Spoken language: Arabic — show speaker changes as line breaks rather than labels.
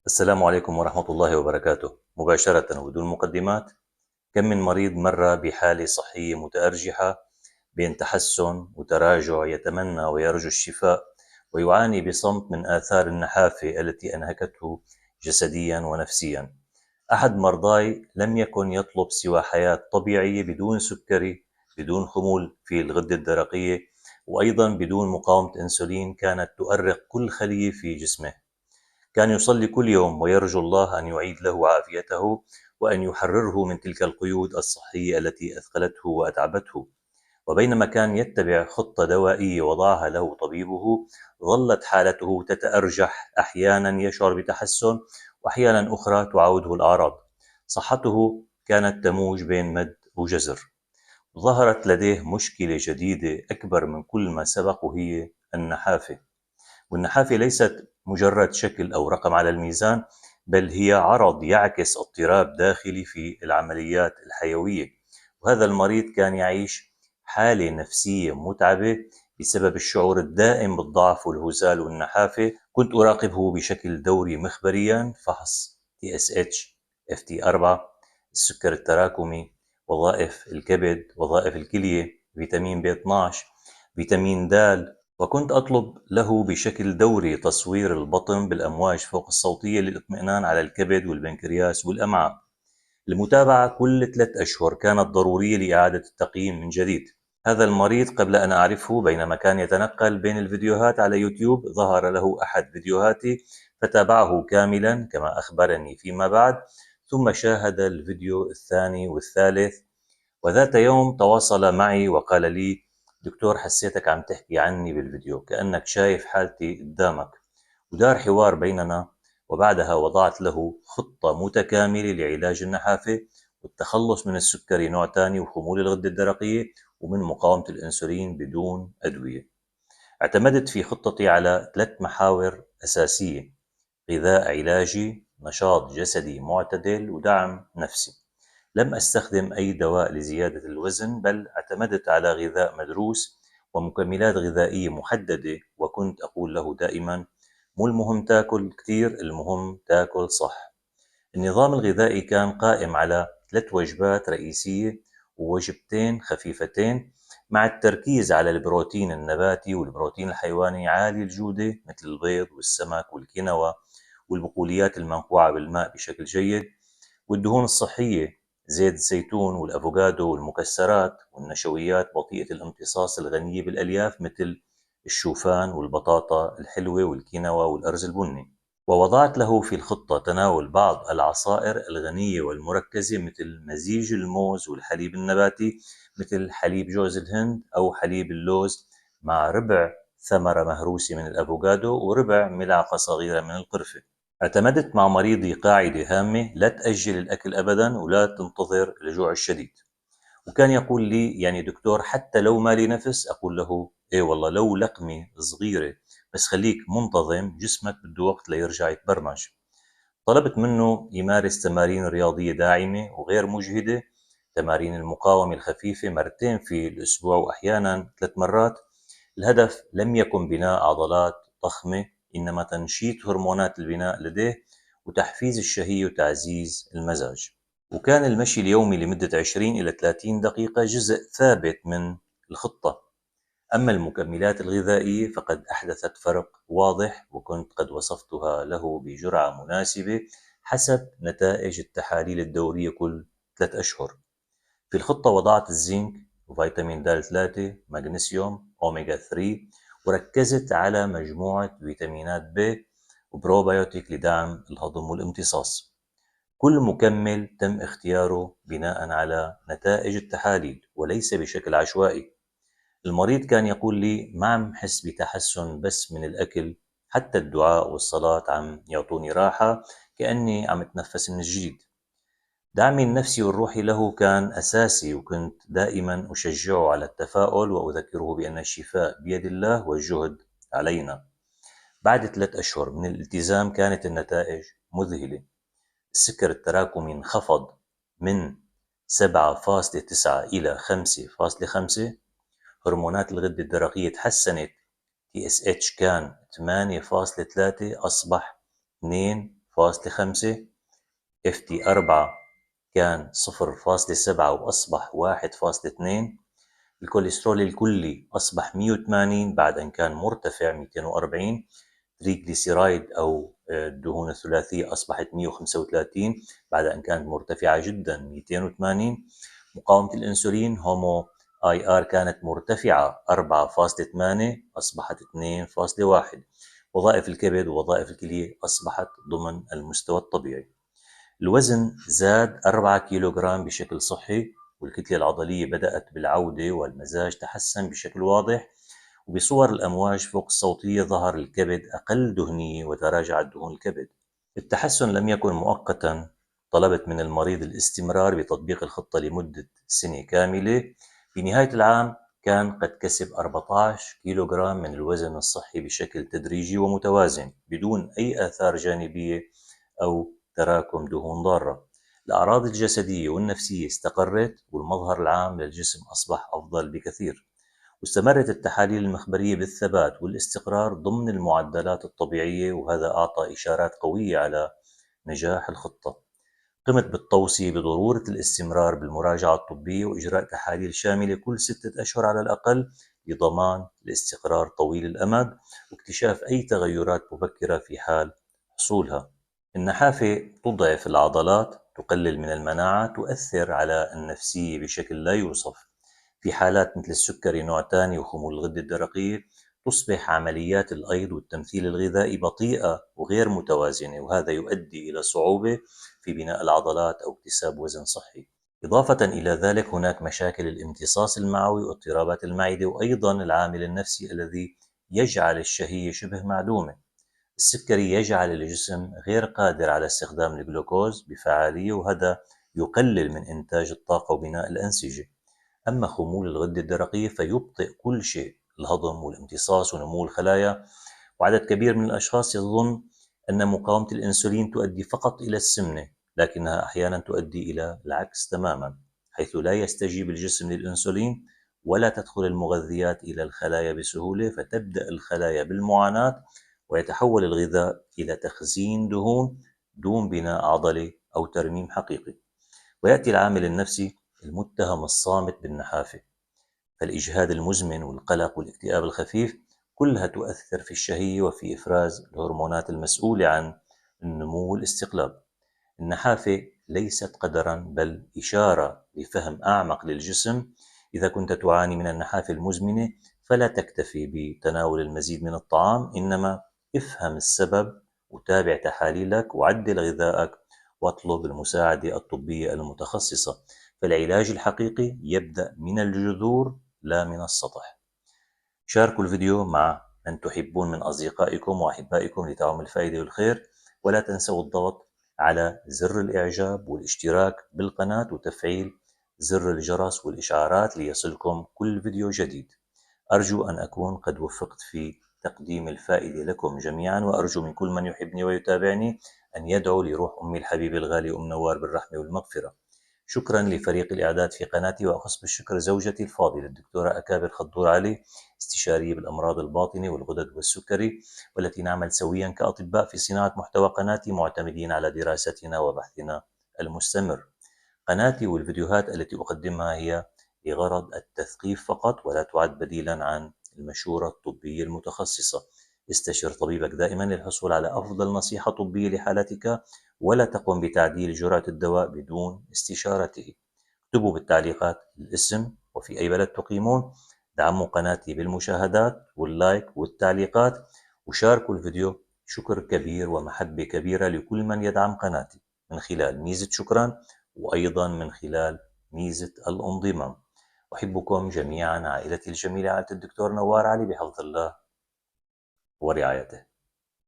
السلام عليكم ورحمة الله وبركاته. مباشرة وبدون مقدمات، كم من مريض مر بحالة صحية متأرجحة بين تحسن وتراجع، يتمنى ويرجو الشفاء، ويعاني بصمت من آثار النحافة التي أنهكته جسديا ونفسيا. أحد مرضاي لم يكن يطلب سوى حياة طبيعية بدون سكري، بدون خمول في الغدة الدرقية، وأيضا بدون مقاومة أنسولين كانت تؤرق كل خلية في جسمه. كان يصلي كل يوم ويرجو الله أن يعيد له عافيته وأن يحرره من تلك القيود الصحية التي أثقلته وأتعبته. وبينما كان يتبع خطة دوائية وضعها له طبيبه، ظلت حالته تتأرجح، أحيانا يشعر بتحسن وأحيانا أخرى تعاوده الأعراض. صحته كانت تموج بين مد وجزر. ظهرت لديه مشكلة جديدة أكبر من كل ما سبق، وهي النحافة. والنحافة ليست مجرد شكل أو رقم على الميزان، بل هي عرض يعكس اضطراب داخلي في العمليات الحيوية. وهذا المريض كان يعيش حالة نفسية متعبة بسبب الشعور الدائم بالضعف والهزال والنحافة. كنت أراقبه بشكل دوري مخبريا: فحص TSH، FT4، السكر التراكمي، وظائف الكبد، وظائف الكلية، فيتامين B12، فيتامين د. وكنت أطلب له بشكل دوري تصوير البطن بالأمواج فوق الصوتية للإطمئنان على الكبد والبنكرياس والأمعاء. المتابعة كل 3 أشهر كانت ضرورية لإعادة التقييم من جديد. هذا المريض قبل أن أعرفه، بينما كان يتنقل بين الفيديوهات على يوتيوب، ظهر له أحد فيديوهاتي فتابعه كاملا كما أخبرني فيما بعد، ثم شاهد الفيديو الثاني والثالث. وذات يوم تواصل معي وقال لي: دكتور، حسيتك عم تحكي عني بالفيديو، كأنك شايف حالتي قدامك. ودار حوار بيننا، وبعدها وضعت له خطة متكاملة لعلاج النحافة والتخلص من السكري نوع ثاني وخمول الغدة الدرقية ومن مقاومة الأنسولين بدون أدوية. اعتمدت في خطتي على 3 محاور أساسية: غذاء علاجي، نشاط جسدي معتدل، ودعم نفسي. لم أستخدم أي دواء لزيادة الوزن، بل اعتمدت على غذاء مدروس ومكملات غذائية محددة. وكنت أقول له دائما: مو المهم تاكل كتير، المهم تاكل صح. النظام الغذائي كان قائم على 3 وجبات رئيسية ووجبتين خفيفتين، مع التركيز على البروتين النباتي والبروتين الحيواني عالي الجودة مثل البيض والسمك والكينوا والبقوليات المنقوعة بالماء بشكل جيد، والدهون الصحية: زيت الزيتون والأفوكادو والمكسرات والنشويات بطيئة الامتصاص الغنية بالألياف مثل الشوفان والبطاطا الحلوة والكينوا والأرز البني. ووضعت له في الخطة تناول بعض العصائر الغنية والمركزة مثل مزيج الموز والحليب النباتي، مثل حليب جوز الهند أو حليب اللوز، مع ربع ثمرة مهروسة من الأفوكادو وربع ملعقة صغيرة من القرفة. اعتمدت مع مريضي قاعدة هامة: لا تأجل الأكل أبدا ولا تنتظر الجوع الشديد. وكان يقول لي: يعني دكتور، حتى لو ما لي نفس؟ أقول له: إيه والله، لو لقمة صغيرة، بس خليك منتظم، جسمك بده وقت ليرجع يتبرمج. طلبت منه يمارس تمارين رياضية داعمة وغير مجهدة: تمارين المقاومة الخفيفة 2 في الأسبوع وأحيانا 3 مرات. الهدف لم يكن بناء عضلات ضخمة، إنما تنشيط هرمونات البناء لديه وتحفيز الشهية وتعزيز المزاج. وكان المشي اليومي لمدة 20 إلى 30 دقيقة جزء ثابت من الخطة. أما المكملات الغذائية فقد أحدثت فرق واضح، وكنت قد وصفتها له بجرعة مناسبة حسب نتائج التحاليل الدورية كل 3 أشهر. في الخطة وضعت الزنك وفيتامين د3، مغنيسيوم، أوميغا 3، وركزت على مجموعة فيتامينات ب وبروبيوتيك لدعم الهضم والامتصاص. كل مكمل تم اختياره بناء على نتائج التحاليل وليس بشكل عشوائي. المريض كان يقول لي: ما عم حس بتحسن بس من الأكل، حتى الدعاء والصلاة عم يعطوني راحة، كأني عم اتنفس من جديد. دعمي النفسي والروحي له كان أساسي، وكنت دائما أشجعه على التفاؤل وأذكره بأن الشفاء بيد الله والجهد علينا. بعد 3 أشهر من الالتزام كانت النتائج مذهلة. السكر التراكمي انخفض من 7.9 إلى 5.5. هرمونات الغدة الدرقية تحسنت: TSH كان 8.3 أصبح FT4 كان 0.7 وأصبح 1.2. الكوليسترول الكلي أصبح 180 بعد أن كان مرتفع 240. تريغليسيرايد أو الدهون الثلاثية أصبحت 135 بعد أن كانت مرتفعة جدا 280. مقاومة الأنسولين هومو اي ار كانت مرتفعة 4.8 أصبحت 2.1. وظائف الكبد ووظائف الكلية أصبحت ضمن المستوى الطبيعي. الوزن زاد 4 كيلوغرام بشكل صحي، والكتلة العضلية بدأت بالعودة، والمزاج تحسن بشكل واضح. وبصور الأمواج فوق الصوتية ظهر الكبد أقل دهنية وتراجعت دهون الكبد. التحسن لم يكن مؤقتا، طلبت من المريض الاستمرار بتطبيق الخطة لمدة سنة كاملة. في نهاية العام كان قد كسب 14 كيلوغرام من الوزن الصحي بشكل تدريجي ومتوازن بدون أي آثار جانبية أو تراكم دهون ضارة. الأعراض الجسدية والنفسية استقرت، والمظهر العام للجسم أصبح أفضل بكثير. واستمرت التحاليل المخبرية بالثبات والاستقرار ضمن المعدلات الطبيعية، وهذا أعطى إشارات قوية على نجاح الخطة. قمت بالتوصية بضرورة الاستمرار بالمراجعة الطبية وإجراء تحاليل شاملة كل 6 أشهر على الأقل لضمان الاستقرار طويل الأمد واكتشاف أي تغيرات مبكرة في حال حصولها. النحافة تضعف العضلات، تقلل من المناعة، تؤثر على النفسية بشكل لا يوصف. في حالات مثل السكري نوع ثاني وخمول الغدة الدرقية تصبح عمليات الأيض والتمثيل الغذائي بطيئة وغير متوازنة، وهذا يؤدي إلى صعوبة في بناء العضلات أو اكتساب وزن صحي. إضافة إلى ذلك هناك مشاكل الامتصاص المعوي واضطرابات المعدة، وأيضا العامل النفسي الذي يجعل الشهية شبه معدومة. السكري يجعل الجسم غير قادر على استخدام الجلوكوز بفعالية، وهذا يقلل من إنتاج الطاقة وبناء الأنسجة. أما خمول الغدة الدرقية فيبطئ كل شيء، الهضم والامتصاص ونمو الخلايا. وعدد كبير من الأشخاص يظن أن مقاومة الأنسولين تؤدي فقط إلى السمنة، لكنها أحيانا تؤدي إلى العكس تماما، حيث لا يستجيب الجسم للأنسولين ولا تدخل المغذيات إلى الخلايا بسهولة، فتبدأ الخلايا بالمعاناة ويتحول الغذاء إلى تخزين دهون دون بناء عضلي أو ترميم حقيقي. ويأتي العامل النفسي المتهم الصامت بالنحافة، فالإجهاد المزمن والقلق والاكتئاب الخفيف كلها تؤثر في الشهية وفي إفراز الهرمونات المسؤولة عن النمو والاستقلاب. النحافة ليست قدرا بل إشارة لفهم أعمق للجسم. إذا كنت تعاني من النحافة المزمنة فلا تكتفي بتناول المزيد من الطعام، إنما افهم السبب وتابع تحاليلك وعدل غذائك واطلب المساعدة الطبية المتخصصة. فالعلاج الحقيقي يبدأ من الجذور لا من السطح. شاركوا الفيديو مع من تحبون من أصدقائكم وأحبائكم لتعم الفائدة والخير، ولا تنسوا الضغط على زر الإعجاب والاشتراك بالقناة وتفعيل زر الجرس والإشعارات ليصلكم كل فيديو جديد. أرجو أن أكون قد وفقت في تقديم الفائدة لكم جميعا، وأرجو من كل من يحبني ويتابعني أن يدعو لروح أمي الحبيبة الغالية أم نوار بالرحمة والمغفرة. شكرا لفريق الإعداد في قناتي، وأخص بالشكر زوجتي الفاضلة الدكتورة أكابر خضور علي، استشارية بالأمراض الباطنة والغدد والسكري، والتي نعمل سويا كأطباء في صناعة محتوى قناتي معتمدين على دراستنا وبحثنا المستمر. قناتي والفيديوهات التي أقدمها هي لغرض التثقيف فقط، ولا تعد بديلا عن المشورة الطبية المتخصصة. استشر طبيبك دائما للحصول على أفضل نصيحة طبية لحالتك، ولا تقم بتعديل جرعة الدواء بدون استشارته. اكتبوا بالتعليقات الاسم وفي أي بلد تقيمون. دعموا قناتي بالمشاهدات واللايك والتعليقات، وشاركوا الفيديو. شكر كبير ومحبة كبيرة لكل من يدعم قناتي من خلال ميزة شكرا، وأيضا من خلال ميزة الانضمام. أحبكم جميعا، عائلتي الجميلة، عائلة الدكتور نوار علي، بحفظ الله ورعايته.